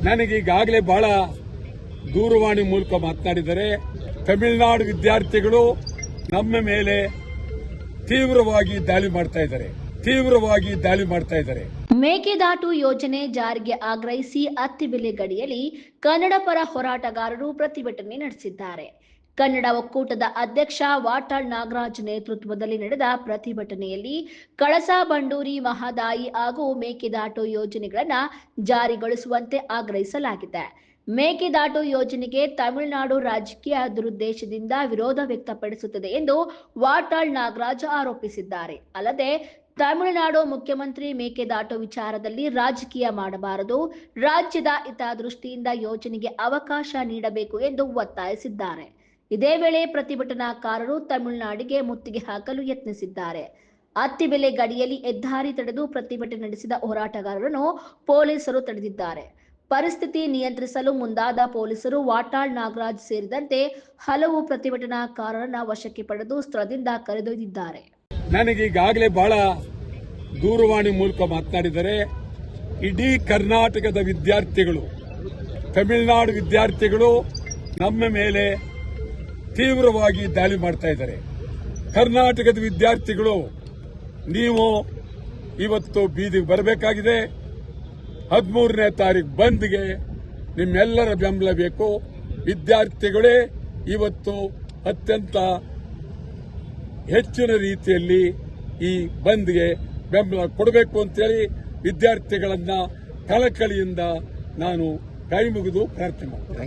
ನನಗೆ ಈಗಾಗಲೇ ಬಹಳ ದೂರವಾಣಿ ಮೂಲಕ ಮಾತನಾಡಿದರೆ ತಮಿಳುನಾಡು ವಿದ್ಯಾರ್ಥಿಗಳು ನಮ್ಮ ಮೇಲೆ ತೀವ್ರವಾಗಿ ದಾಳಿ ಮಾಡ್ತಾ ಇದ್ದಾರೆ. ಮೇಕೆದಾಟು ಯೋಜನೆ ಜಾರಿಗೆ ಆಗ್ರಹಿಸಿ ಅತ್ತಿಬೆಲೆ ಗಡಿಯಲ್ಲಿ ಕನ್ನಡ ಪರ ಹೋರಾಟಗಾರರು ಪ್ರತಿಭಟನೆ ನಡೆಸಿದ್ದಾರೆ. ಕನ್ನಡ ಒಕ್ಕೂಟದ ಅಧ್ಯಕ್ಷ ವಾಟಾಳ್ ನಾಗರಾಜ್ ನೇತೃತ್ವದಲ್ಲಿ ನಡೆದ ಪ್ರತಿಭಟನೆಯಲ್ಲಿ ಕಳಸಾ ಬಂಡೂರಿ ಮಹದಾಯಿ ಹಾಗೂ ಮೇಕೆದಾಟು ಯೋಜನೆಗಳನ್ನು ಜಾರಿಗೊಳಿಸುವಂತೆ ಆಗ್ರಹಿಸಲಾಗಿದೆ. ಮೇಕೆದಾಟು ಯೋಜನೆಗೆ ತಮಿಳುನಾಡು ರಾಜಕೀಯ ದುರುದ್ದೇಶದಿಂದ ವಿರೋಧ ವ್ಯಕ್ತಪಡಿಸುತ್ತದೆ ಎಂದು ವಾಟಾಳ್ ನಾಗರಾಜ್ ಆರೋಪಿಸಿದ್ದಾರೆ. ಅಲ್ಲದೆ ತಮಿಳುನಾಡು ಮುಖ್ಯಮಂತ್ರಿ ಮೇಕೆದಾಟು ವಿಚಾರದಲ್ಲಿ ರಾಜಕೀಯ ಮಾಡಬಾರದು, ರಾಜ್ಯದ ಹಿತದೃಷ್ಟಿಯಿಂದ ಯೋಜನೆಗೆ ಅವಕಾಶ ನೀಡಬೇಕು ಎಂದು ಒತ್ತಾಯಿಸಿದ್ದಾರೆ. ಇದೇ ವೇಳೆ ಪ್ರತಿಭಟನಾಕಾರರು ತಮಿಳುನಾಡಿಗೆ ಮುತ್ತಿಗೆ ಹಾಕಲು ಯತ್ನಿಸಿದ್ದಾರೆ. ಅತ್ತಿಬೆಲೆ ಗಡಿಯಲ್ಲಿ ಹೆದ್ದಾರಿ ತಡೆದು ಪ್ರತಿಭಟನೆ ನಡೆಸಿದ ಹೋರಾಟಗಾರರನ್ನು ಪೊಲೀಸರು ತಡೆದಿದ್ದಾರೆ. ಪರಿಸ್ಥಿತಿ ನಿಯಂತ್ರಿಸಲು ಮುಂದಾದ ಪೊಲೀಸರು ವಾಟಾಳ್ ನಾಗರಾಜ್ ಸೇರಿದಂತೆ ಹಲವು ಪ್ರತಿಭಟನಾಕಾರರನ್ನ ವಶಕ್ಕೆ ಪಡೆದು ಸ್ಥಳದಿಂದ ಕರೆದೊಯ್ದಿದ್ದಾರೆ. ನನಗೆ ಈಗಾಗಲೇ ಬಹಳ ದೂರವಾಣಿ ಮೂಲಕ ಮಾತನಾಡಿದರೆ ಇಡೀ ಕರ್ನಾಟಕದ ವಿದ್ಯಾರ್ಥಿಗಳು, ತಮಿಳುನಾಡು ವಿದ್ಯಾರ್ಥಿಗಳು ನಮ್ಮ ಮೇಲೆ ತೀವ್ರವಾಗಿ ದಾಳಿ ಮಾಡ್ತಾ ಇದ್ದಾರೆ. ಕರ್ನಾಟಕದ ವಿದ್ಯಾರ್ಥಿಗಳು, ನೀವು ಇವತ್ತು ಬೀದಿಗೆ ಬರಬೇಕಾಗಿದೆ. 13ನೇ ತಾರೀಕು ಬಂದ್ಗೆ ನಿಮ್ಮೆಲ್ಲರ ಬೆಂಬಲ ಬೇಕು. ವಿದ್ಯಾರ್ಥಿಗಳೇ ಇವತ್ತು ಅತ್ಯಂತ ಹೆಚ್ಚಿನ ರೀತಿಯಲ್ಲಿ ಈ ಬಂದ್ಗೆ ಬೆಂಬಲ ಕೊಡಬೇಕು ಅಂತೇಳಿ ವಿದ್ಯಾರ್ಥಿಗಳನ್ನ ಕಳಕಳಿಯಿಂದ ನಾನು ಕೈ ಮುಗಿದು ಪ್ರಾರ್ಥನೆ ಮಾಡ್ತೇನೆ.